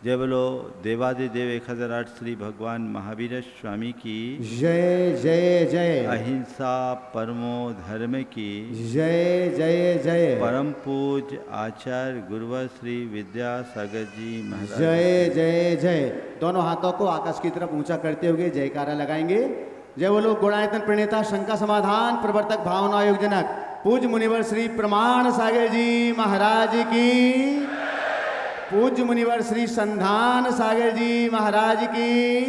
जय बोलो देवादिदेव 1008 श्री भगवान महावीर स्वामी की जय जय जय। अहिंसा परमो धर्म की जय जय जय। परम पूज्य आचार्य गुरुवर श्री विद्यासागर जी महाराज जय जय जय। दोनों हाथों को आकाश की तरफ ऊंचा करते हुए जयकारा लगाएंगे। जय बोलो गुणायतन प्रणेता शंका समाधान प्रवर्तक भावना योगजनक पूज्य मुनिवर श्री प्रमाण सागर जी महाराज की, पूज्य मुनिवर श्री संधान सागर जी महाराज की,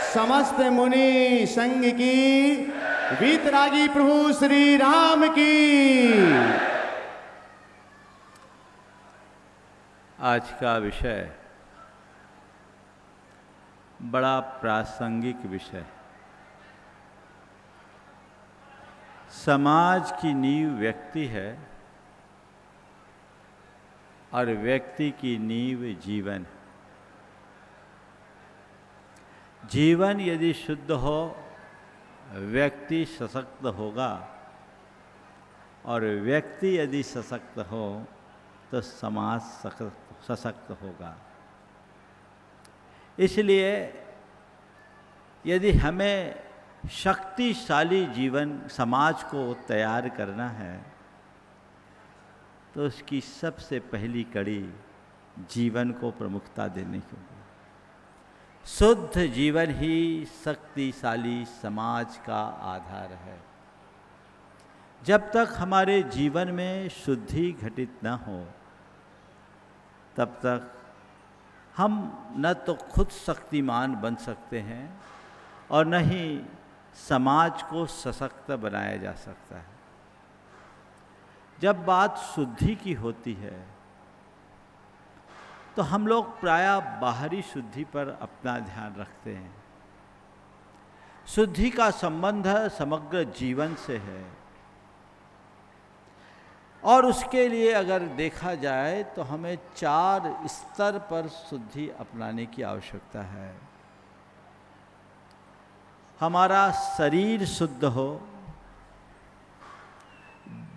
समस्त मुनि संघ की, वीतरागी प्रभु श्री राम की। आज का विषय बड़ा प्रासंगिक विषय। समाज की नींव व्यक्ति है और व्यक्ति की नींव जीवन। जीवन यदि शुद्ध हो, व्यक्ति सशक्त होगा, और व्यक्ति यदि सशक्त हो तो समाज सशक्त होगा। इसलिए यदि हमें शक्तिशाली जीवन समाज को तैयार करना है तो उसकी सबसे पहली कड़ी जीवन को प्रमुखता देने की होगी। शुद्ध जीवन ही शक्तिशाली समाज का आधार है। जब तक हमारे जीवन में शुद्धि घटित न हो तब तक हम न तो खुद शक्तिमान बन सकते हैं और न ही समाज को सशक्त बनाया जा सकता है। जब बात शुद्धि की होती है तो हम लोग प्रायः बाहरी शुद्धि पर अपना ध्यान रखते हैं। शुद्धि का संबंध समग्र जीवन से है और उसके लिए अगर देखा जाए तो हमें 4 स्तर पर शुद्धि अपनाने की आवश्यकता है। हमारा शरीर शुद्ध हो,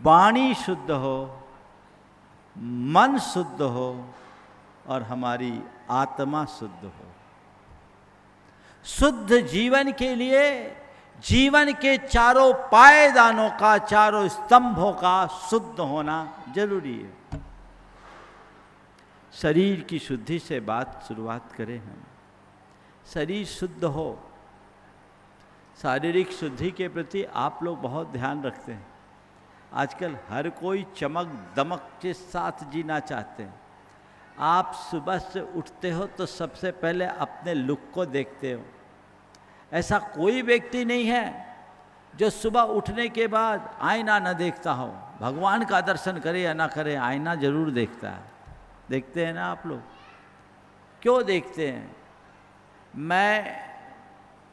वाणी शुद्ध हो, मन शुद्ध हो और हमारी आत्मा शुद्ध हो। शुद्ध जीवन के लिए जीवन के चारों पायदानों का, चारों स्तंभों का शुद्ध होना जरूरी है। शरीर की शुद्धि से बात शुरुआत करें हम। शरीर शुद्ध हो, शारीरिक शुद्धि के प्रति आप लोग बहुत ध्यान रखते हैं। आजकल हर कोई चमक दमक के साथ जीना चाहते हैं। आप सुबह से उठते हो तो सबसे पहले अपने लुक को देखते हो। ऐसा कोई व्यक्ति नहीं है जो सुबह उठने के बाद आईना न देखता हो। भगवान का दर्शन करे या ना करे, आईना जरूर देखता है। देखते हैं ना आप लोग? क्यों देखते हैं? मैं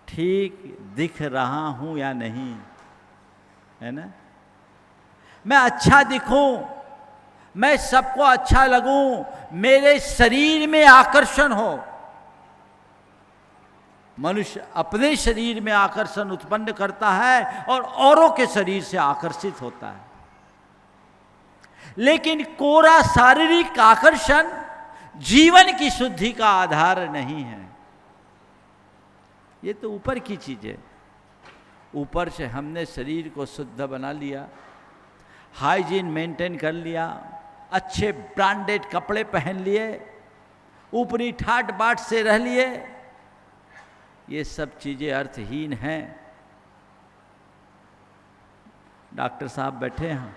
ठीक दिख रहा हूँ या नहीं, है ना? मैं अच्छा दिखूं, मैं सबको अच्छा लगूं, मेरे शरीर में आकर्षण हो। मनुष्य अपने शरीर में आकर्षण उत्पन्न करता है और औरों के शरीर से आकर्षित होता है। लेकिन कोरा शारीरिक आकर्षण जीवन की शुद्धि का आधार नहीं है। ये तो ऊपर की चीज है। ऊपर से हमने शरीर को शुद्ध बना लिया, हाइजीन मेंटेन कर लिया, अच्छे ब्रांडेड कपड़े पहन लिए, ऊपरी ठाट बाट से रह लिए। ये सब चीज़ें अर्थहीन हैं। डॉक्टर साहब बैठे हैं।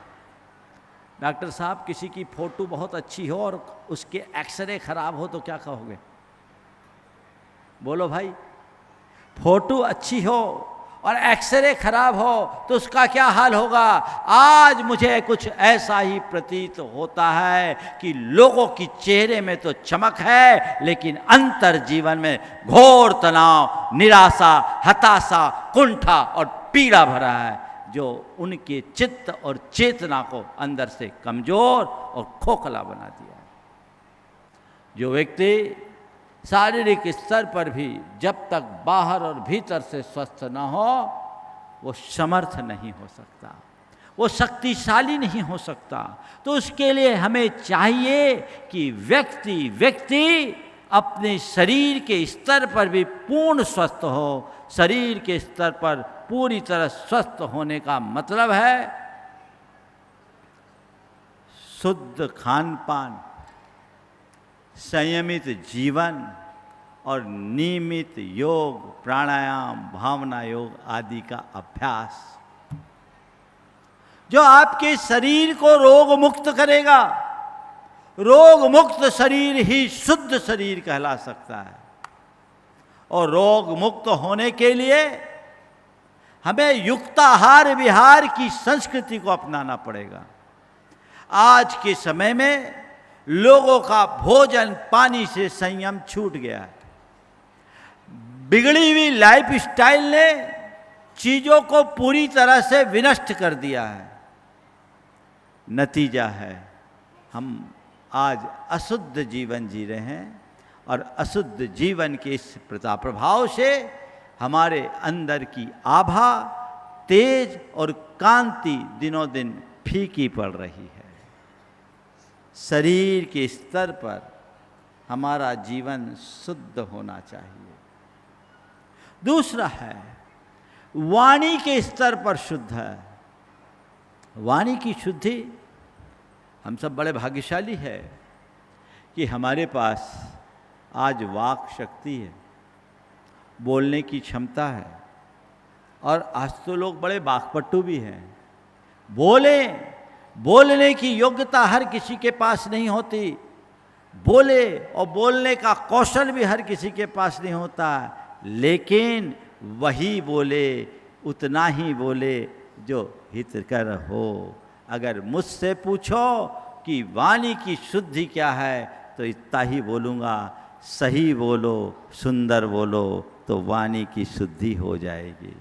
डॉक्टर साहब, किसी की फोटो बहुत अच्छी हो और उसके एक्सरे खराब हो तो क्या कहोगे? बोलो भाई। फोटो अच्छी हो और एक्सरे खराब हो तो उसका क्या हाल होगा? आज मुझे कुछ ऐसा ही प्रतीत होता है कि लोगों की चेहरे में तो चमक है लेकिन अंतर जीवन में घोर तनाव, निराशा, हताशा, कुंठा और पीड़ा भरा है, जो उनके चित्त और चेतना को अंदर से कमजोर और खोखला बना दिया है। जो व्यक्ति शारीरिक स्तर पर भी जब तक बाहर और भीतर से स्वस्थ न हो वो समर्थ नहीं हो सकता, वो शक्तिशाली नहीं हो सकता। तो उसके लिए हमें चाहिए कि व्यक्ति अपने शरीर के स्तर पर भी पूर्ण स्वस्थ हो। शरीर के स्तर पर पूरी तरह स्वस्थ होने का मतलब है शुद्ध खान पान, संयमित जीवन और नियमित योग, प्राणायाम, भावना योग आदि का अभ्यास, जो आपके शरीर को रोग मुक्त करेगा। रोग मुक्त शरीर ही शुद्ध शरीर कहला सकता है। और रोग मुक्त होने के लिए हमें युक्ताहार विहार की संस्कृति को अपनाना पड़ेगा। आज के समय में लोगों का भोजन पानी से संयम छूट गया है। बिगड़ी हुई लाइफ स्टाइल ने चीजों को पूरी तरह से विनष्ट कर दिया है। नतीजा है हम आज अशुद्ध जीवन जी रहे हैं और अशुद्ध जीवन के इस प्रभाव से हमारे अंदर की आभा, तेज और कांति दिनों दिन फीकी पड़ रही है। शरीर के स्तर पर हमारा जीवन शुद्ध होना चाहिए। दूसरा है वाणी के स्तर पर शुद्ध है। वाणी की शुद्धि, हम सब बड़े भाग्यशाली है कि हमारे पास आज वाक शक्ति है, बोलने की क्षमता है। और आज तो लोग बड़े बाकपट्टू भी हैं। बोलने की योग्यता हर किसी के पास नहीं होती। बोले और बोलने का कौशल भी हर किसी के पास नहीं होता। लेकिन वही बोले, उतना ही बोले जो हितकर हो। अगर मुझसे पूछो कि वाणी की शुद्धि क्या है तो इतना ही बोलूँगा, सही बोलो, सुंदर बोलो तो वाणी की शुद्धि हो जाएगी।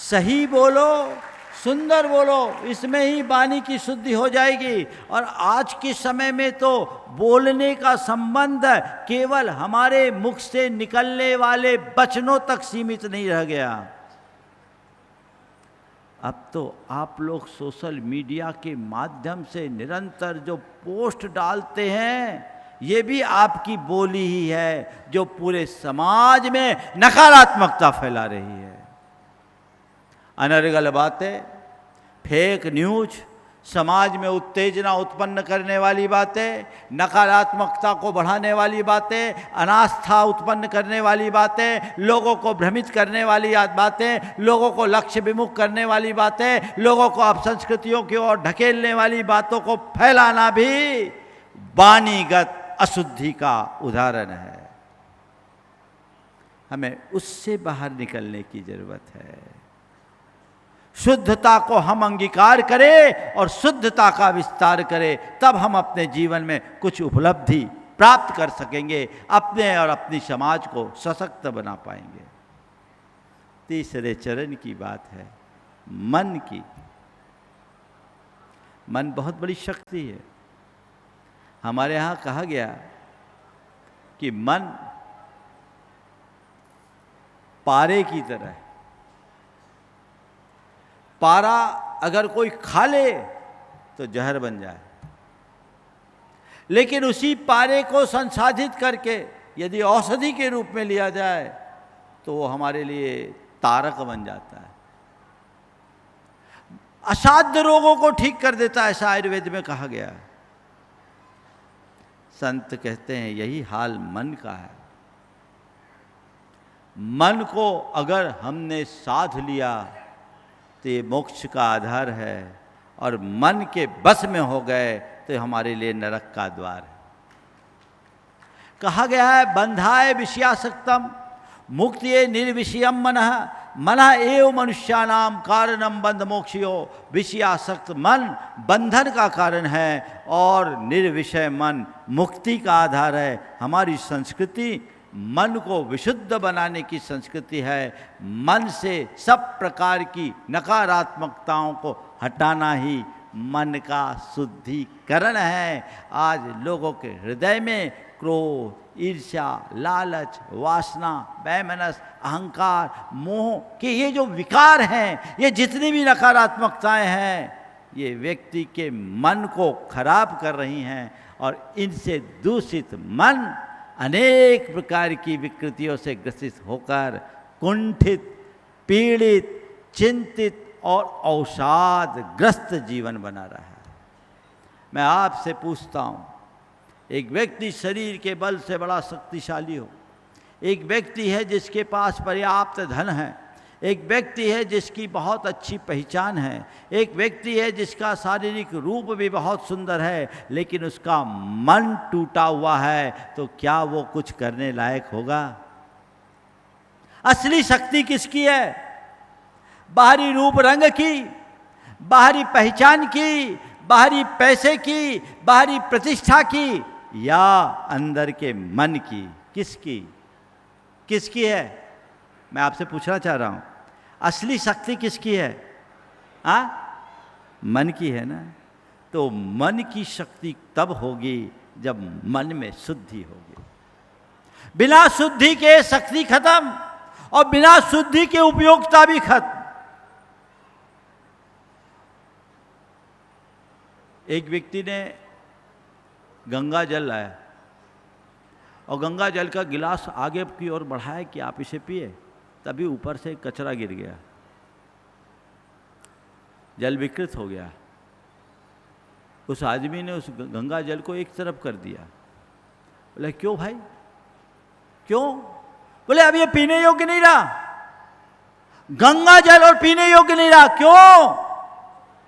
सही बोलो, सुंदर बोलो, इसमें ही वाणी की शुद्धि हो जाएगी। और आज के समय में तो बोलने का संबंध केवल हमारे मुख से निकलने वाले वचनों तक सीमित नहीं रह गया। अब तो आप लोग सोशल मीडिया के माध्यम से निरंतर जो पोस्ट डालते हैं, ये भी आपकी बोली ही है जो पूरे समाज में नकारात्मकता फैला रही है। अनर्गल बातें, फेक न्यूज, समाज में उत्तेजना उत्पन्न करने वाली बातें, नकारात्मकता को बढ़ाने वाली बातें, अनास्था उत्पन्न करने वाली बातें, लोगों को भ्रमित करने वाली बातें, लोगों को लक्ष्य विमुख करने वाली बातें, लोगों को अपसंस्कृतियों की ओर ढकेलने वाली बातों को फैलाना भी वाणीगत अशुद्धि का उदाहरण है। हमें उससे बाहर निकलने की जरूरत है। शुद्धता को हम अंगीकार करें और शुद्धता का विस्तार करें, तब हम अपने जीवन में कुछ उपलब्धि प्राप्त कर सकेंगे, अपने और अपनी समाज को सशक्त बना पाएंगे। तीसरे चरण की बात है मन की। मन बहुत बड़ी शक्ति है। हमारे यहाँ कहा गया कि मन पारे की तरह है। पारा अगर कोई खा ले तो जहर बन जाए, लेकिन उसी पारे को संसाधित करके यदि औषधि के रूप में लिया जाए तो वो हमारे लिए तारक बन जाता है। असाध्य रोगों को ठीक कर देता है, ऐसा आयुर्वेद में कहा गया है। संत कहते हैं यही हाल मन का है। मन को अगर हमने साध लिया तो ये मोक्ष का आधार है, और मन के बस में हो गए तो हमारे लिए नरक का द्वार है। कहा गया है बंधाए विषयासक्तम मुक्तिये निर्विषयम मनः, मनः एव मनुष्यानाम कारणम बंध मोक्षयो। विषयासक्त मन बंधन का कारण है और निर्विषय मन मुक्ति का आधार है। हमारी संस्कृति मन को विशुद्ध बनाने की संस्कृति है। मन से सब प्रकार की नकारात्मकताओं को हटाना ही मन का शुद्धिकरण है। आज लोगों के हृदय में क्रोध, ईर्ष्या, लालच, वासना, वैमनस, अहंकार, मोह के ये जो विकार हैं, ये जितनी भी नकारात्मकताएं हैं, ये व्यक्ति के मन को खराब कर रही हैं और इनसे दूषित मन अनेक प्रकार की विकृतियों से ग्रसित होकर कुंठित, पीड़ित, चिंतित और अवसादग्रस्त जीवन बना रहा है। मैं आपसे पूछता हूँ, एक व्यक्ति शरीर के बल से बड़ा शक्तिशाली हो, एक व्यक्ति है जिसके पास पर्याप्त धन है, एक व्यक्ति है जिसकी बहुत अच्छी पहचान है, एक व्यक्ति है जिसका शारीरिक रूप भी बहुत सुंदर है, लेकिन उसका मन टूटा हुआ है, तो क्या वो कुछ करने लायक होगा? असली शक्ति किसकी है? बाहरी रूप रंग की, बाहरी पहचान की, बाहरी पैसे की, बाहरी प्रतिष्ठा की, या अंदर के मन की? किसकी है? मैं आपसे पूछना चाह रहा हूं, असली शक्ति किसकी है? मन की है ना। तो मन की शक्ति तब होगी जब मन में शुद्धि होगी। बिना शुद्धि के शक्ति खत्म और बिना शुद्धि के उपयोगिता भी खत्म। एक व्यक्ति ने गंगा जल लाया और गंगा जल का गिलास आगे की ओर बढ़ाया कि आप इसे पिए, तभी ऊपर से कचरा गिर गया, जल विकृत हो गया। उस आदमी ने उस गंगा जल को एक तरफ कर दिया। बोले क्यों भाई, क्यों? बोले अब ये पीने योग्य नहीं रहा, गंगा जल और पीने योग्य नहीं रहा। क्यों?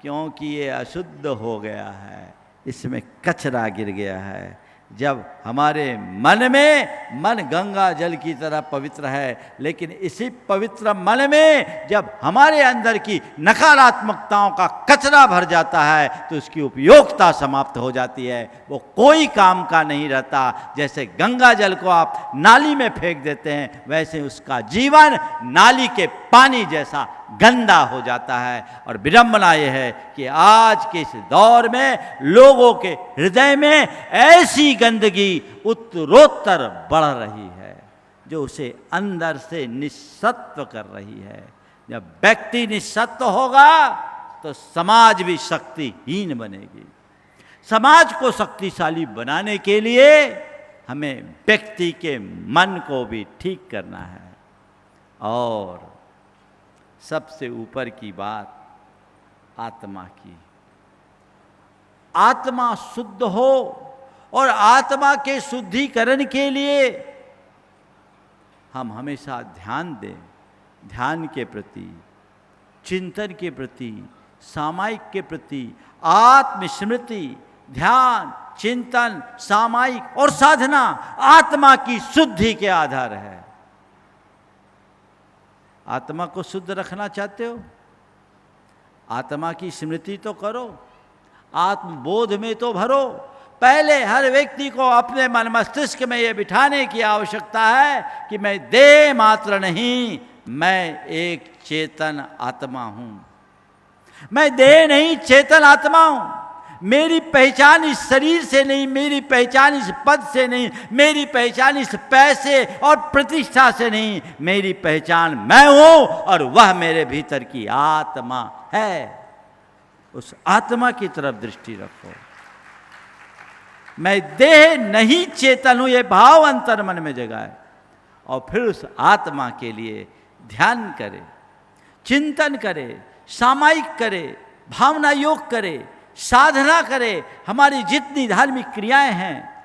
क्योंकि ये अशुद्ध हो गया है, इसमें कचरा गिर गया है। जब हमारे मन गंगा जल की तरह पवित्र है, लेकिन इसी पवित्र मन में जब हमारे अंदर की नकारात्मकताओं का कचरा भर जाता है तो उसकी उपयोगिता समाप्त हो जाती है, वो कोई काम का नहीं रहता। जैसे गंगा जल को आप नाली में फेंक देते हैं, वैसे उसका जीवन नाली के पानी जैसा गंदा हो जाता है। और विडंबना यह है कि आज के इस दौर में लोगों के हृदय में ऐसी गंदगी उत्तरोत्तर बढ़ रही है जो उसे अंदर से निस्सत्व कर रही है। जब व्यक्ति निस्सत्व होगा तो समाज भी शक्तिहीन बनेगी। समाज को शक्तिशाली बनाने के लिए हमें व्यक्ति के मन को भी ठीक करना है। और सबसे ऊपर की बात आत्मा की। आत्मा शुद्ध हो और आत्मा के शुद्धिकरण के लिए हम हमेशा ध्यान दें, ध्यान के प्रति, चिंतन के प्रति, सामायिक के प्रति। आत्मस्मृति, ध्यान, चिंतन, सामायिक और साधना आत्मा की शुद्धि के आधार है। आत्मा को शुद्ध रखना चाहते हो, आत्मा की स्मृति तो करो, आत्मबोध में तो भरो। पहले हर व्यक्ति को अपने मन मस्तिष्क में यह बिठाने की आवश्यकता है कि मैं देह मात्र नहीं, मैं एक चेतन आत्मा हूं। मैं देह नहीं, चेतन आत्मा हूं। मेरी पहचान इस शरीर से नहीं, मेरी पहचान इस पद से नहीं, मेरी पहचान इस पैसे और प्रतिष्ठा से नहीं, मेरी पहचान मैं हूं और वह मेरे भीतर की आत्मा है। उस आत्मा की तरफ दृष्टि रखो। मैं देह नहीं, चेतन हूं, ये भाव अंतर मन में जगाए और फिर उस आत्मा के लिए ध्यान करे, चिंतन करे, सामायिक करे, भावना योग करे, साधना करे। हमारी जितनी धार्मिक क्रियाएं हैं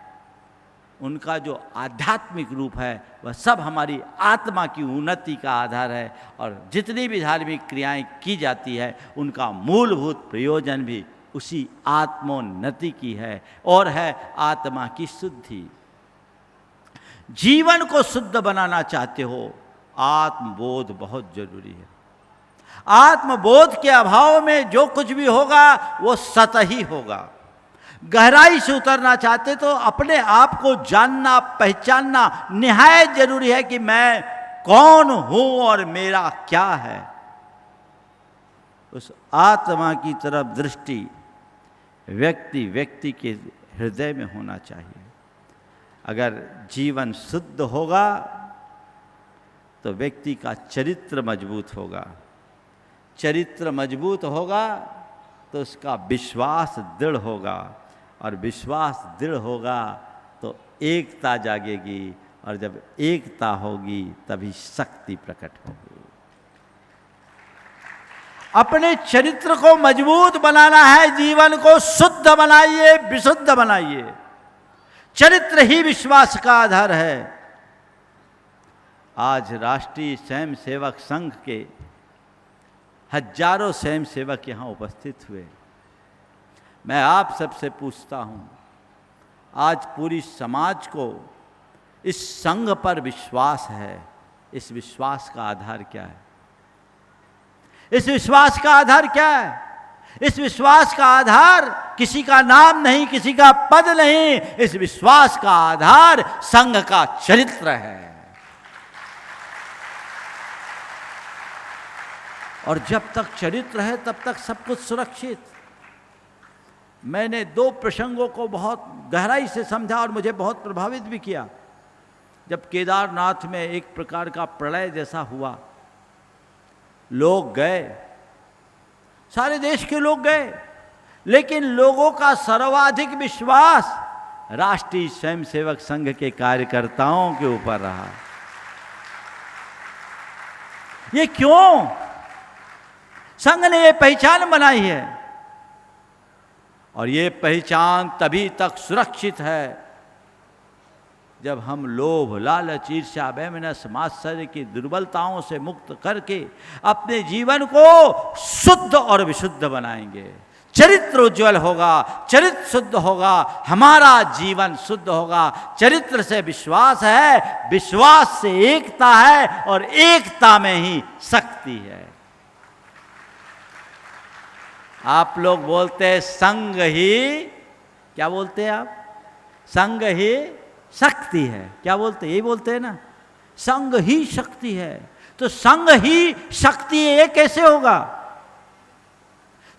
उनका जो आध्यात्मिक रूप है वह सब हमारी आत्मा की उन्नति का आधार है। और जितनी भी धार्मिक क्रियाएं की जाती है उनका मूलभूत प्रयोजन भी उसी आत्मोन्नति की है और है आत्मा की शुद्धि। जीवन को शुद्ध बनाना चाहते हो, आत्मबोध बहुत जरूरी है। आत्मबोध के अभाव में जो कुछ भी होगा वो सतही होगा। गहराई से उतरना चाहते तो अपने आप को जानना, पहचानना निहायत जरूरी है कि मैं कौन हूं और मेरा क्या है। उस आत्मा की तरफ दृष्टि व्यक्ति के हृदय में होना चाहिए। अगर जीवन शुद्ध होगा तो व्यक्ति का चरित्र मजबूत होगा, चरित्र मजबूत होगा तो उसका विश्वास दृढ़ होगा और विश्वास दृढ़ होगा तो एकता जागेगी, और जब एकता होगी तभी शक्ति प्रकट होगी। अपने चरित्र को मजबूत बनाना है, जीवन को शुद्ध बनाइए, विशुद्ध बनाइए। चरित्र ही विश्वास का आधार है। आज राष्ट्रीय स्वयं सेवक संघ के हजारों स्वयं सेवक यहाँ उपस्थित हुए। मैं आप सबसे पूछता हूँ, आज पूरी समाज को इस संघ पर विश्वास है, इस विश्वास का आधार क्या है? इस विश्वास का आधार क्या है? इस विश्वास का आधार किसी का नाम नहीं, किसी का पद नहीं, इस विश्वास का आधार संघ का चरित्र है। और जब तक चरित्र है तब तक सब कुछ सुरक्षित। मैंने 2 प्रसंगों को बहुत गहराई से समझा और मुझे बहुत प्रभावित भी किया। जब केदारनाथ में एक प्रकार का प्रलय जैसा हुआ, लोग गए, सारे देश के लोग गए, लेकिन लोगों का सर्वाधिक विश्वास राष्ट्रीय स्वयंसेवक संघ के कार्यकर्ताओं के ऊपर रहा। ये क्यों? संघ ने ये पहचान बनाई है, और ये पहचान तभी तक सुरक्षित है जब हम लोभ, लालच, ईर्ष्या, वैमनस्य, मात्सर्य की दुर्बलताओं से मुक्त करके अपने जीवन को शुद्ध और विशुद्ध बनाएंगे। चरित्र उज्जवल होगा, चरित्र शुद्ध होगा, हमारा जीवन शुद्ध होगा। चरित्र से विश्वास है, विश्वास से एकता है, और एकता में ही शक्ति है। आप लोग बोलते हैं संघ ही, क्या बोलते हैं आप? संघ ही शक्ति है। क्या बोलते? यही बोलते हैं ना, संघ ही शक्ति है। तो संघ ही शक्ति है, ये कैसे होगा?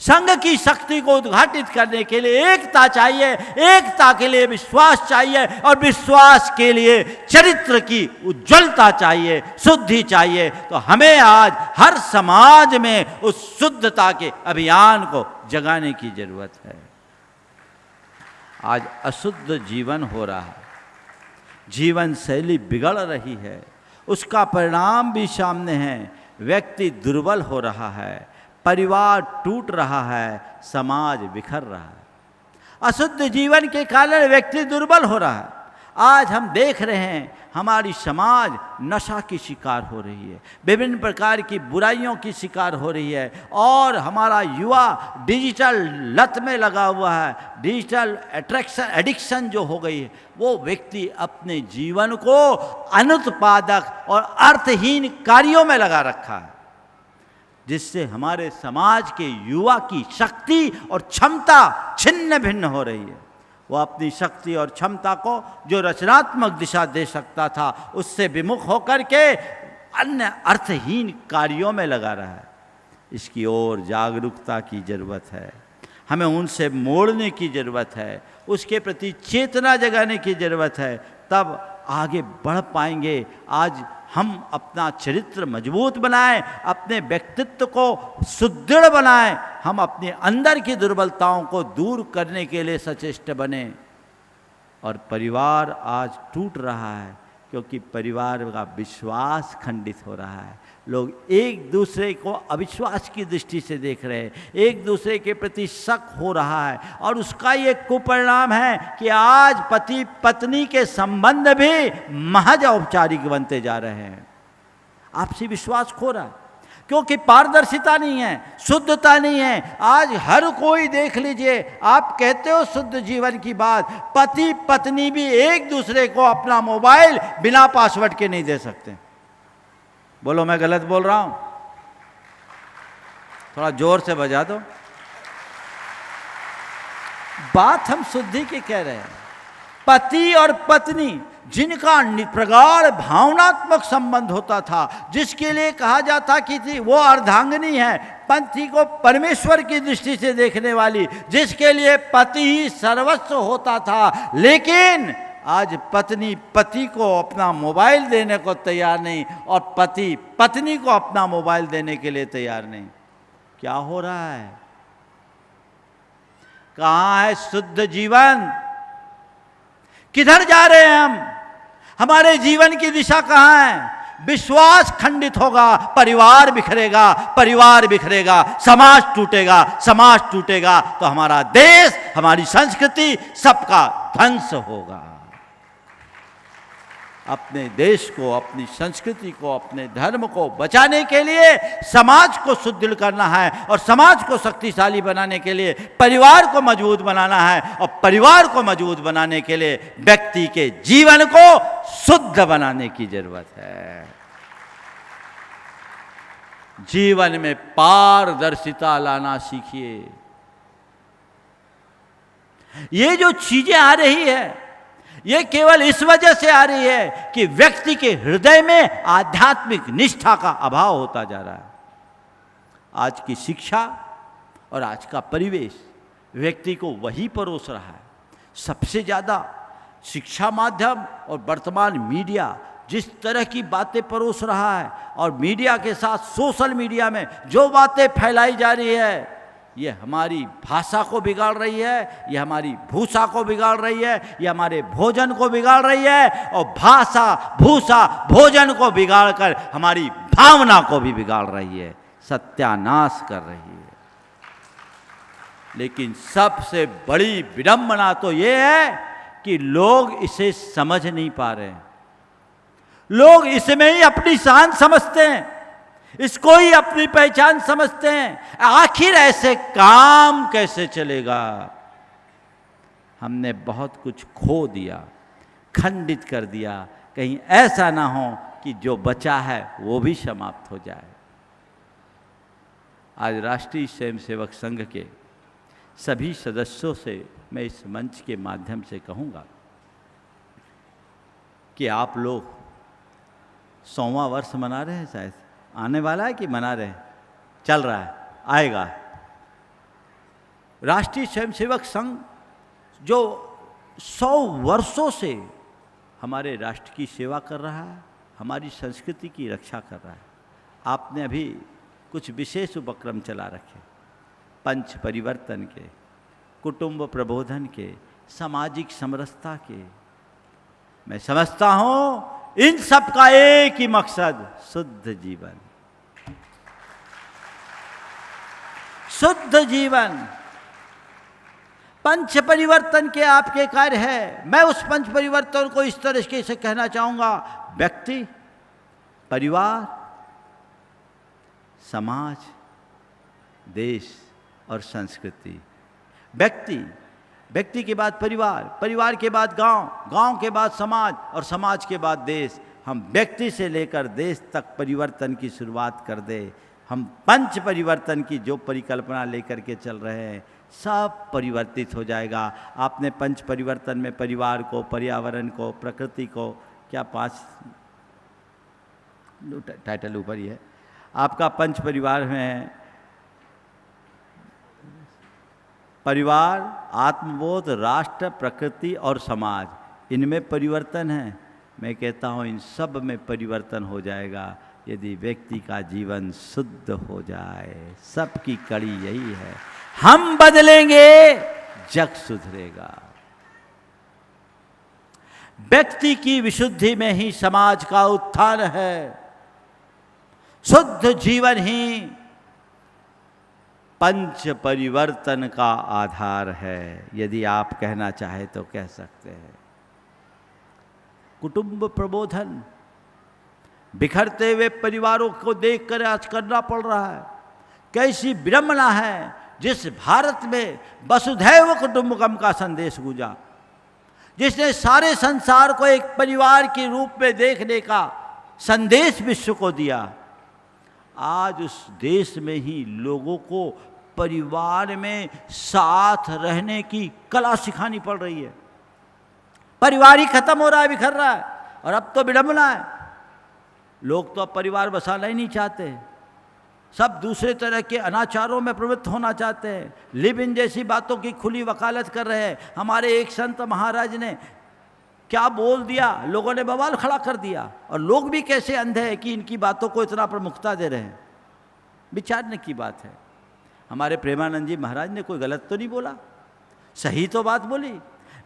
संघ की शक्ति को उद्घाटित करने के लिए एकता चाहिए, एकता के लिए विश्वास चाहिए, और विश्वास के लिए चरित्र की उज्ज्वलता चाहिए, शुद्धि चाहिए। तो हमें आज हर समाज में उस शुद्धता के अभियान को जगाने की जरूरत है। आज अशुद्ध जीवन हो रहा है, जीवन शैली बिगड़ रही है, उसका परिणाम भी सामने है। व्यक्ति दुर्बल हो रहा है, परिवार टूट रहा है, समाज बिखर रहा है। अशुद्ध जीवन के कारण व्यक्ति दुर्बल हो रहा है। आज हम देख रहे हैं हमारी समाज नशा की शिकार हो रही है, विभिन्न प्रकार की बुराइयों की शिकार हो रही है, और हमारा युवा डिजिटल लत में लगा हुआ है। डिजिटल एडिक्शन जो हो गई है, वो व्यक्ति अपने जीवन को अनुत्पादक और अर्थहीन कार्यों में लगा रखा है, जिससे हमारे समाज के युवा की शक्ति और क्षमता छिन्न भिन्न हो रही है। वो अपनी शक्ति और क्षमता को जो रचनात्मक दिशा दे सकता था, उससे विमुख होकर के अन्य अर्थहीन कार्यों में लगा रहा है। इसकी ओर जागरूकता की जरूरत है, हमें उनसे मोड़ने की जरूरत है, उसके प्रति चेतना जगाने की जरूरत है, तब आगे बढ़ पाएंगे। आज हम अपना चरित्र मजबूत बनाएं, अपने व्यक्तित्व को सुदृढ़ बनाएं, हम अपने अंदर की दुर्बलताओं को दूर करने के लिए सचेष्ट बने। और परिवार आज टूट रहा है क्योंकि परिवार का विश्वास खंडित हो रहा है। लोग एक दूसरे को अविश्वास की दृष्टि से देख रहे हैं, एक दूसरे के प्रति शक हो रहा है, और उसका ये कुपरिणाम है कि आज पति पत्नी के संबंध भी महज औपचारिक बनते जा रहे हैं। आपसी विश्वास खो रहा है क्योंकि पारदर्शिता नहीं है, शुद्धता नहीं है। आज हर कोई देख लीजिए, आप कहते हो शुद्ध जीवन की बात, पति पत्नी भी एक दूसरे को अपना मोबाइल बिना पासवर्ड के नहीं दे सकते। बोलो मैं गलत बोल रहा हूं? थोड़ा जोर से बजा दो। बात हम शुद्धि की कह रहे हैं। पति और पत्नी जिनका प्रगाढ़ भावनात्मक संबंध होता था, जिसके लिए कहा जाता कि थी वो अर्धांगिनी है, पति को परमेश्वर की दृष्टि से देखने वाली, जिसके लिए पति ही सर्वस्व होता था, लेकिन आज पत्नी पति को अपना मोबाइल देने को तैयार नहीं, और पति पत्नी को अपना मोबाइल देने के लिए तैयार नहीं। क्या हो रहा है? कहाँ है शुद्ध जीवन? किधर जा रहे हैं हम? हमारे जीवन की दिशा कहाँ है? विश्वास खंडित होगा, परिवार बिखरेगा, परिवार बिखरेगा, समाज टूटेगा, समाज टूटेगा तो हमारा देश, हमारी संस्कृति सबका ध्वंस होगा। अपने देश को, अपनी संस्कृति को, अपने धर्म को बचाने के लिए समाज को सुदृढ़ करना है और समाज को शक्तिशाली बनाने के लिए परिवार को मजबूत बनाना है और परिवार को मजबूत बनाने के लिए व्यक्ति के जीवन को शुद्ध बनाने की जरूरत है। जीवन में पारदर्शिता लाना सीखिए। ये जो चीजें आ रही है ये केवल इस वजह से आ रही है कि व्यक्ति के हृदय में आध्यात्मिक निष्ठा का अभाव होता जा रहा है। आज की शिक्षा और आज का परिवेश व्यक्ति को वही परोस रहा है। सबसे ज़्यादा शिक्षा माध्यम और वर्तमान मीडिया जिस तरह की बातें परोस रहा है और मीडिया के साथ सोशल मीडिया में जो बातें फैलाई जा रही है, ये हमारी भाषा को बिगाड़ रही है, ये हमारी भूषा को बिगाड़ रही है, ये हमारे भोजन को बिगाड़ रही है और भाषा, भूषा, भोजन को बिगाड़ कर हमारी भावना को भी बिगाड़ रही है, सत्यानाश कर रही है। लेकिन सबसे बड़ी विडंबना तो ये है कि लोग इसे समझ नहीं पा रहे हैं। लोग इसमें ही अपनी शान समझते हैं, इसको ही अपनी पहचान समझते हैं। आखिर ऐसे काम कैसे चलेगा? हमने बहुत कुछ खो दिया, खंडित कर दिया। कहीं ऐसा ना हो कि जो बचा है वो भी समाप्त हो जाए। आज राष्ट्रीय स्वयंसेवक संघ के सभी सदस्यों से मैं इस मंच के माध्यम से कहूँगा कि आप लोग 100वां वर्ष मना रहे हैं, शायद आने वाला है कि मना रहे हैं, चल रहा है, आएगा। राष्ट्रीय स्वयंसेवक संघ जो 100 वर्षों से हमारे राष्ट्र की सेवा कर रहा है, हमारी संस्कृति की रक्षा कर रहा है। आपने अभी कुछ विशेष उपक्रम चला रखे, पंच परिवर्तन के, कुटुंब प्रबोधन के, सामाजिक समरसता के। मैं समझता हूँ इन सब का एक ही मकसद, शुद्ध जीवन। शुद्ध जीवन पंच परिवर्तन के आपके कार्य है। मैं उस पंच परिवर्तन को इस तरह से कहना चाहूँगा, व्यक्ति, परिवार, समाज, देश और संस्कृति। व्यक्ति के बाद परिवार, परिवार के बाद गांव, गांव के बाद समाज और समाज के बाद देश। हम व्यक्ति से लेकर देश तक परिवर्तन की शुरुआत कर दे। हम पंच परिवर्तन की जो परिकल्पना लेकर के चल रहे हैं सब परिवर्तित हो जाएगा। आपने पंच परिवर्तन में परिवार को, पर्यावरण को, प्रकृति को, क्या 5 टाइटल ऊपर ही है आपका पंच परिवार में परिवार, आत्मबोध, राष्ट्र, प्रकृति और समाज, इनमें परिवर्तन है। मैं कहता हूँ इन सब में परिवर्तन हो जाएगा यदि व्यक्ति का जीवन शुद्ध हो जाए। सबकी कड़ी यही है, हम बदलेंगे, जग सुधरेगा। व्यक्ति की विशुद्धि में ही समाज का उत्थान है। शुद्ध जीवन ही पंच परिवर्तन का आधार है। यदि आप कहना चाहे तो कह सकते हैं। कुटुंब प्रबोधन, बिखरते हुए परिवारों को देखकर आज करना पड़ रहा है। कैसी विडंबना है जिस भारत में वसुधैव कुटुंबकम का संदेश गूंजा, जिसने सारे संसार को एक परिवार के रूप में देखने का संदेश विश्व को दिया। आज उस देश में ही लोगों को परिवार में साथ रहने की कला सिखानी पड़ रही है। परिवार ही खत्म हो रहा है, बिखर रहा है। और अब तो विडंबना है, लोग तो अब परिवार बसाना ही नहीं चाहते, सब दूसरे तरह के अनाचारों में प्रवृत्त होना चाहते हैं। लिव इन जैसी बातों की खुली वकालत कर रहे हैं। हमारे एक संत महाराज ने क्या बोल दिया, लोगों ने बवाल खड़ा कर दिया। और लोग भी कैसे अंधे हैं कि इनकी बातों को इतना प्रमुखता दे रहे हैं। विचारने की बात है। हमारे प्रेमानंद जी महाराज ने कोई गलत तो नहीं बोला, सही तो बात बोली,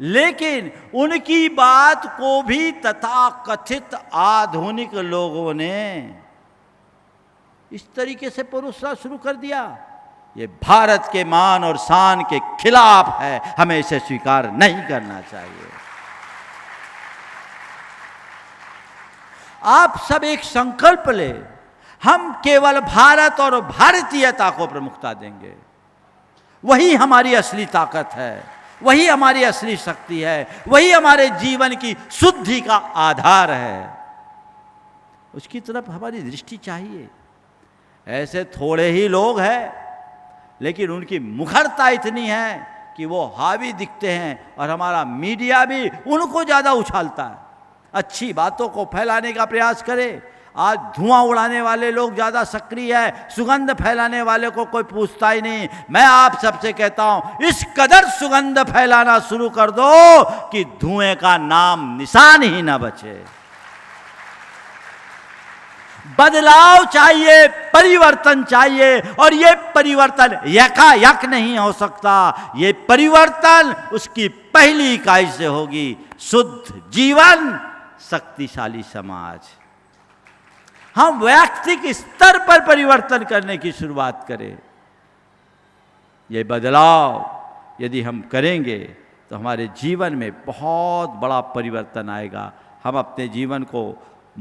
लेकिन उनकी बात को भी तथाकथित आधुनिक लोगों ने इस तरीके से परोसना शुरू कर दिया। ये भारत के मान और शान के खिलाफ है, हमें इसे स्वीकार नहीं करना चाहिए। आप सब एक संकल्प ले, हम केवल भारत और भारतीयता को प्रमुखता देंगे। वही हमारी असली ताकत है, वही हमारी असली शक्ति है, वही हमारे जीवन की शुद्धि का आधार है। उसकी तरफ हमारी दृष्टि चाहिए। ऐसे थोड़े ही लोग हैं, लेकिन उनकी मुखरता इतनी है कि वो हावी दिखते हैं, और हमारा मीडिया भी उनको ज़्यादा उछालता है। अच्छी बातों को फैलाने का प्रयास करे। आज धुआं उड़ाने वाले लोग ज़्यादा सक्रिय है, सुगंध फैलाने वाले को कोई पूछता ही नहीं। मैं आप सबसे कहता हूं, इस कदर सुगंध फैलाना शुरू कर दो कि धुएं का नाम निशान ही ना बचे। बदलाव चाहिए, परिवर्तन चाहिए, और ये परिवर्तन यकायक नहीं हो सकता। ये परिवर्तन उसकी पहली इकाई से होगी, शुद्ध जीवन, शक्तिशाली समाज। हम वैयक्तिक स्तर पर परिवर्तन करने की शुरुआत करें। ये बदलाव यदि हम करेंगे तो हमारे जीवन में बहुत बड़ा परिवर्तन आएगा। हम अपने जीवन को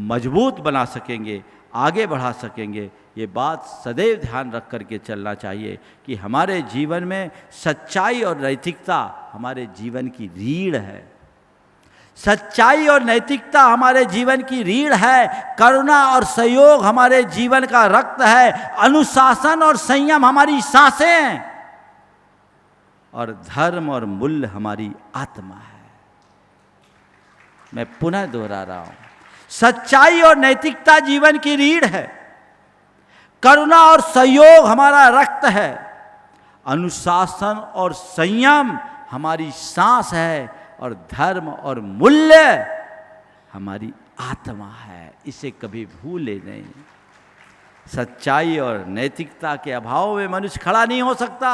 मजबूत बना सकेंगे, आगे बढ़ा सकेंगे। ये बात सदैव ध्यान रख करके चलना चाहिए कि हमारे जीवन में सच्चाई और नैतिकता हमारे जीवन की रीढ़ है। सच्चाई और नैतिकता हमारे जीवन की रीढ़ है। करुणा और सहयोग हमारे जीवन का रक्त है। अनुशासन और संयम हमारी सांसें हैं, और धर्म और मूल्य हमारी आत्मा है। मैं पुनः दोहरा रहा हूं, सच्चाई और नैतिकता जीवन की रीढ़ है। करुणा और सहयोग हमारा रक्त है। अनुशासन और संयम हमारी सांस है, और धर्म और मूल्य हमारी आत्मा है। इसे कभी भूले नहीं। सच्चाई और नैतिकता के अभाव में मनुष्य खड़ा नहीं हो सकता।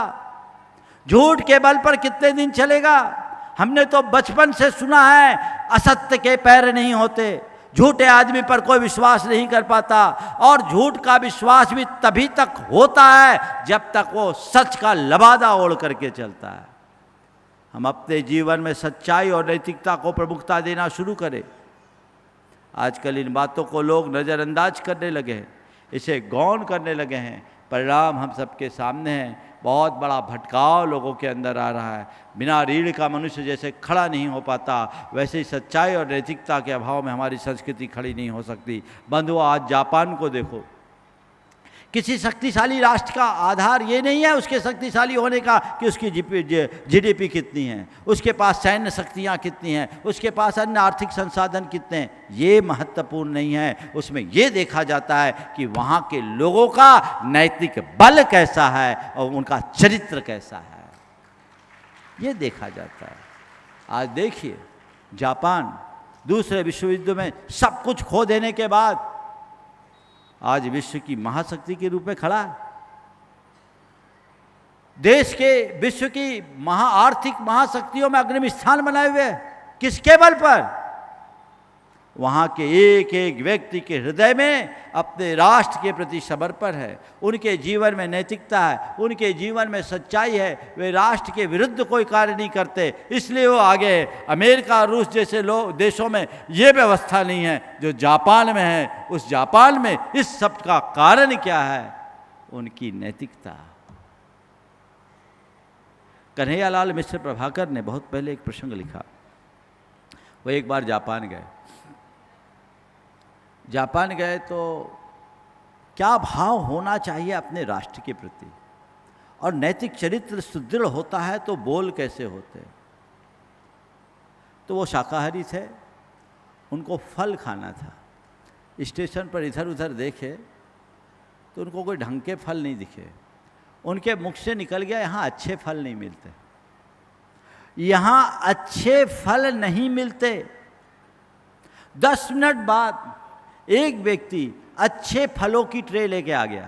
झूठ के बल पर कितने दिन चलेगा? हमने तो बचपन से सुना है, असत्य के पैर नहीं होते। झूठे आदमी पर कोई विश्वास नहीं कर पाता, और झूठ का विश्वास भी तभी तक होता है जब तक वो सच का लबादा ओढ़ करके चलता है। हम अपने जीवन में सच्चाई और नैतिकता को प्रमुखता देना शुरू करें। आजकल इन बातों को लोग नज़रअंदाज करने लगे हैं, इसे गौण करने लगे हैं। परिणाम हम सबके सामने हैं। बहुत बड़ा भटकाव लोगों के अंदर आ रहा है। बिना रीढ़ का मनुष्य जैसे खड़ा नहीं हो पाता, वैसे ही सच्चाई और नैतिकता के अभाव में हमारी संस्कृति खड़ी नहीं हो सकती। बंधुओं, आज जापान को देखो। किसी शक्तिशाली राष्ट्र का आधार ये नहीं है उसके शक्तिशाली होने का कि उसकी जीडीपी कितनी है, उसके पास सैन्य शक्तियाँ कितनी हैं, उसके पास अन्य आर्थिक संसाधन कितने हैं। ये महत्वपूर्ण नहीं है। उसमें ये देखा जाता है कि वहाँ के लोगों का नैतिक बल कैसा है और उनका चरित्र कैसा है, ये देखा जाता है। आज देखिए, जापान दूसरे विश्व युद्ध में सब कुछ खो देने के बाद आज विश्व की महाशक्ति के रूप में खड़ा है। देश के विश्व की आर्थिक महाशक्तियों में अग्रिम स्थान बनाए हुए। किसके बल पर? वहाँ के एक एक व्यक्ति के हृदय में अपने राष्ट्र के प्रति समर्पण है। उनके जीवन में नैतिकता है, उनके जीवन में सच्चाई है। वे राष्ट्र के विरुद्ध कोई कार्य नहीं करते, इसलिए वो आगे है। अमेरिका और रूस जैसे देशों में ये व्यवस्था नहीं है जो जापान में है। उस जापान में इस सब का कारण क्या है? उनकी नैतिकता। कन्हैयालाल मिश्र प्रभाकर ने बहुत पहले एक प्रसंग लिखा। वो एक बार जापान गए। जापान गए तो क्या भाव होना चाहिए अपने राष्ट्र के प्रति, और नैतिक चरित्र सुदृढ़ होता है तो बोल कैसे होते हैं। तो वो शाकाहारी थे, उनको फल खाना था। स्टेशन पर इधर उधर देखे तो उनको कोई ढंग के फल नहीं दिखे। उनके मुख से निकल गया, यहाँ अच्छे फल नहीं मिलते, यहाँ अच्छे फल नहीं मिलते। 10 मिनट बाद एक व्यक्ति अच्छे फलों की ट्रे लेके आ गया।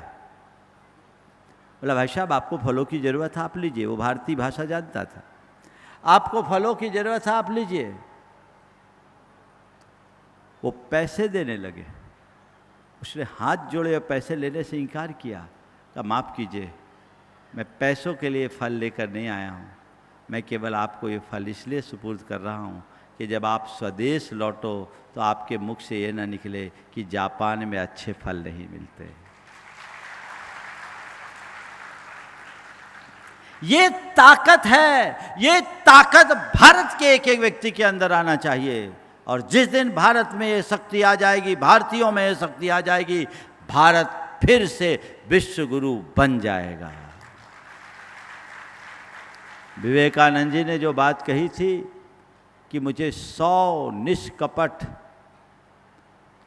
बोला, भाई साहब आपको फलों की ज़रूरत है, आप लीजिए। वो भारतीय भाषा जानता था। आपको फलों की जरूरत है, आप लीजिए। वो पैसे देने लगे, उसने हाथ जोड़े और पैसे लेने से इनकार किया। कहा माफ़ कीजिए, मैं पैसों के लिए फल लेकर नहीं आया हूँ, मैं केवल आपको ये फल इसलिए सुपुर्द कर रहा हूँ कि जब आप स्वदेश लौटो तो आपके मुख से ये ना निकले कि जापान में अच्छे फल नहीं मिलते। ये ताकत है, ये ताकत भारत के एक एक व्यक्ति के अंदर आना चाहिए। और जिस दिन भारत में ये शक्ति आ जाएगी, भारतीयों में ये शक्ति आ जाएगी, भारत फिर से विश्व गुरु बन जाएगा। विवेकानंद जी ने जो बात कही थी कि मुझे 100 निष्कपट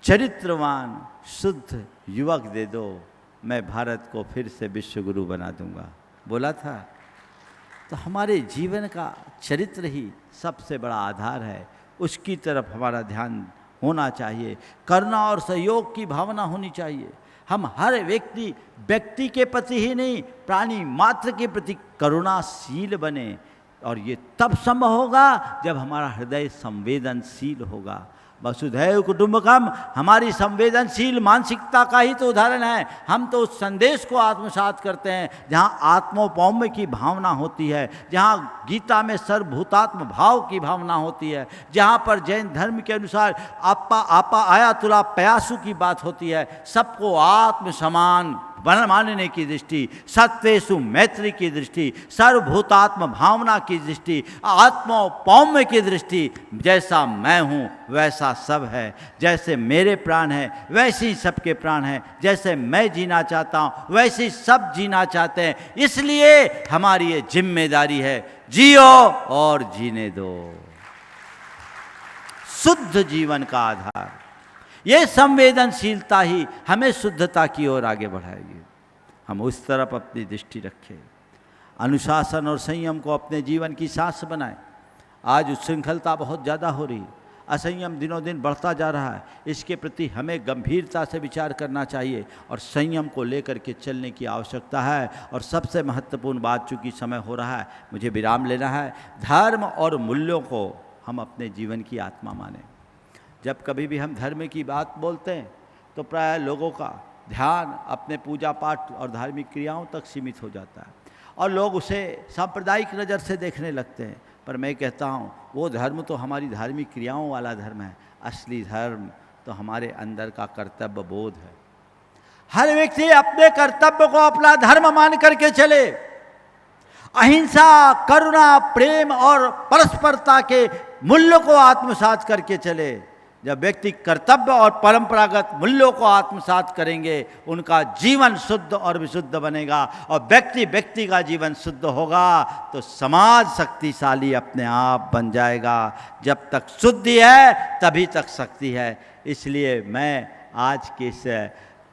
चरित्रवान शुद्ध युवक दे दो, मैं भारत को फिर से विश्व गुरु बना दूंगा, बोला था। तो हमारे जीवन का चरित्र ही सबसे बड़ा आधार है, उसकी तरफ हमारा ध्यान होना चाहिए। करुणा और सहयोग की भावना होनी चाहिए। हम हर व्यक्ति के प्रति ही नहीं, प्राणी मात्र के प्रति करुणाशील बने। और ये तब संभव होगा जब हमारा हृदय संवेदनशील होगा। वसुधैव कुटुंबकम हमारी संवेदनशील मानसिकता का ही तो उदाहरण है। हम तो उस संदेश को आत्मसात करते हैं जहाँ आत्मोपौम्य की भावना होती है, जहाँ गीता में सर्वभूतात्म भाव की भावना होती है, जहाँ पर जैन धर्म के अनुसार आपा आपा आया तुला पयासु की बात होती है। सबको आत्म समान मानने की दृष्टि, सत्वेषु मैत्री की दृष्टि, सर्वभूतात्म भावना की दृष्टि, आत्मोपौम्य की दृष्टि। जैसा मैं हूँ वैसा सब है, जैसे मेरे प्राण हैं वैसे ही सबके प्राण हैं, जैसे मैं जीना चाहता हूँ वैसे ही सब जीना चाहते हैं। इसलिए हमारी ये जिम्मेदारी है, जियो और जीने दो। शुद्ध जीवन का आधार ये संवेदनशीलता ही हमें शुद्धता की ओर आगे बढ़ाएगी। हम उस तरफ अपनी दृष्टि रखें, अनुशासन और संयम को अपने जीवन की सांस बनाएं। आज उच्छृंखलता बहुत ज़्यादा हो रही, असंयम दिनों दिन बढ़ता जा रहा है। इसके प्रति हमें गंभीरता से विचार करना चाहिए और संयम को लेकर के चलने की आवश्यकता है। और सबसे महत्वपूर्ण बात, चूँकि समय हो रहा है, मुझे विराम लेना है, धर्म और मूल्यों को हम अपने जीवन की आत्मा मानें। जब कभी भी हम धर्म की बात बोलते हैं तो प्राय लोगों का ध्यान अपने पूजा पाठ और धार्मिक क्रियाओं तक सीमित हो जाता है और लोग उसे सांप्रदायिक नज़र से देखने लगते हैं। पर मैं कहता हूँ वो धर्म तो हमारी धार्मिक क्रियाओं वाला धर्म है। असली धर्म तो हमारे अंदर का कर्तव्य बोध है। हर व्यक्ति अपने कर्तव्य को अपना धर्म मान करके चले। अहिंसा, करुणा, प्रेम और परस्परता के मूल्यों को आत्मसात करके चले। जब व्यक्ति कर्तव्य और परंपरागत मूल्यों को आत्मसात करेंगे, उनका जीवन शुद्ध और विशुद्ध बनेगा। और व्यक्ति का जीवन शुद्ध होगा तो समाज शक्तिशाली अपने आप बन जाएगा। जब तक शुद्धि है तभी तक शक्ति है। इसलिए मैं आज के इस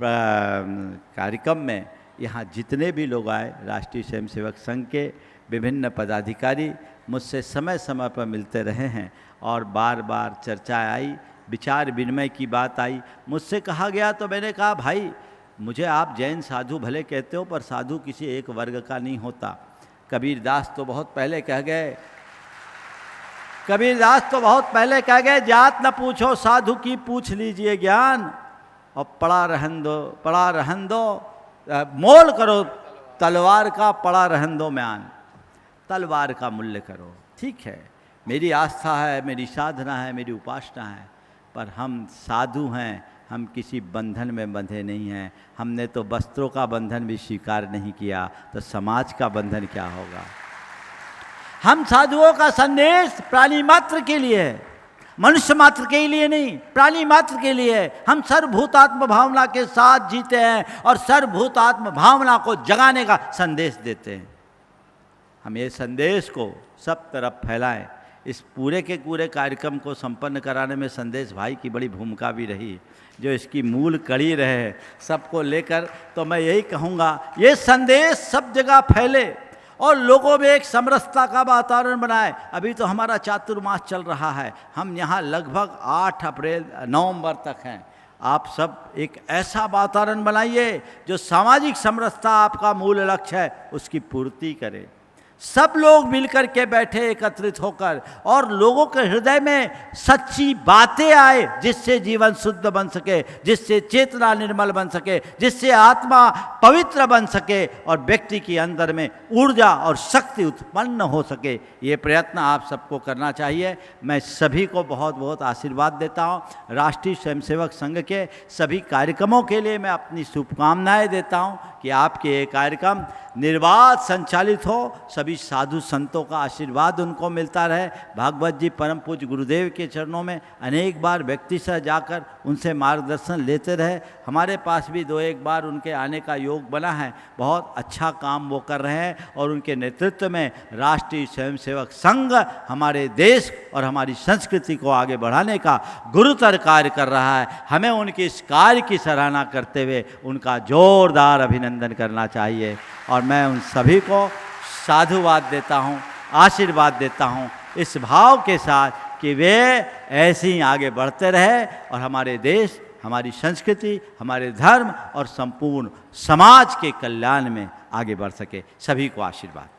कार्यक्रम में यहाँ जितने भी लोग आए, राष्ट्रीय स्वयंसेवक संघ के विभिन्न पदाधिकारी मुझसे समय समय पर मिलते रहे हैं और बार बार चर्चा आई, विचार विनिमय की बात आई। मुझसे कहा गया तो मैंने कहा भाई, मुझे आप जैन साधु भले कहते हो पर साधु किसी एक वर्ग का नहीं होता। कबीरदास तो बहुत पहले कह गए, जात न पूछो साधु की पूछ लीजिए ज्ञान, और पड़ा रहन दो मोल करो तलवार का, पड़ा रहन दो म्यान। तलवार का मूल्य करो, ठीक है, मेरी आस्था है, मेरी साधना है, मेरी उपासना है, पर हम साधु हैं, हम किसी बंधन में बंधे नहीं हैं। हमने तो वस्त्रों का बंधन भी स्वीकार नहीं किया, तो समाज का बंधन क्या होगा। हम साधुओं का संदेश प्राणी मात्र के लिए है, मनुष्य मात्र के लिए नहीं, प्राणी मात्र के लिए है। हम सर्वभूतात्म भावना के साथ जीते हैं और सर्वभूतात्म भावना को जगाने का संदेश देते हैं। हम ये संदेश को सब तरफ फैलाएं। इस पूरे के पूरे कार्यक्रम को संपन्न कराने में संदेश भाई की बड़ी भूमिका भी रही, जो इसकी मूल कड़ी रहे सबको लेकर। तो मैं यही कहूँगा, ये संदेश सब जगह फैले और लोगों में एक समरसता का वातावरण बनाए। अभी तो हमारा चातुर्मास चल रहा है, हम यहाँ लगभग 8 नवंबर तक हैं। आप सब एक ऐसा वातावरण बनाइए जो सामाजिक समरसता आपका मूल लक्ष्य है, उसकी पूर्ति करे। सब लोग मिलकर के बैठे एकत्रित होकर, और लोगों के हृदय में सच्ची बातें आए, जिससे जीवन शुद्ध बन सके, जिससे चेतना निर्मल बन सके, जिससे आत्मा पवित्र बन सके और व्यक्ति के अंदर में ऊर्जा और शक्ति उत्पन्न हो सके। ये प्रयत्न आप सबको करना चाहिए। मैं सभी को बहुत बहुत आशीर्वाद देता हूँ। राष्ट्रीय स्वयंसेवक संघ के सभी कार्यक्रमों के लिए मैं अपनी शुभकामनाएं देता हूँ कि आपके ये कार्यक्रम निर्बाध संचालित हो, सभी साधु संतों का आशीर्वाद उनको मिलता रहे। भागवत जी परम पूज्य गुरुदेव के चरणों में अनेक बार व्यक्ति से जाकर उनसे मार्गदर्शन लेते रहे। हमारे पास भी 2-1 बार उनके आने का योग बना है। बहुत अच्छा काम वो कर रहे हैं और उनके नेतृत्व में राष्ट्रीय स्वयंसेवक संघ हमारे देश और हमारी संस्कृति को आगे बढ़ाने का गुरुतर कार्य कर रहा है। हमें उनके इस कार्य की सराहना करते हुए उनका जोरदार अभिनंदन करना चाहिए और मैं उन सभी को साधुवाद देता हूँ, आशीर्वाद देता हूँ इस भाव के साथ कि वे ऐसे ही आगे बढ़ते रहे और हमारे देश, हमारी संस्कृति, हमारे धर्म और संपूर्ण समाज के कल्याण में आगे बढ़ सके। सभी को आशीर्वाद।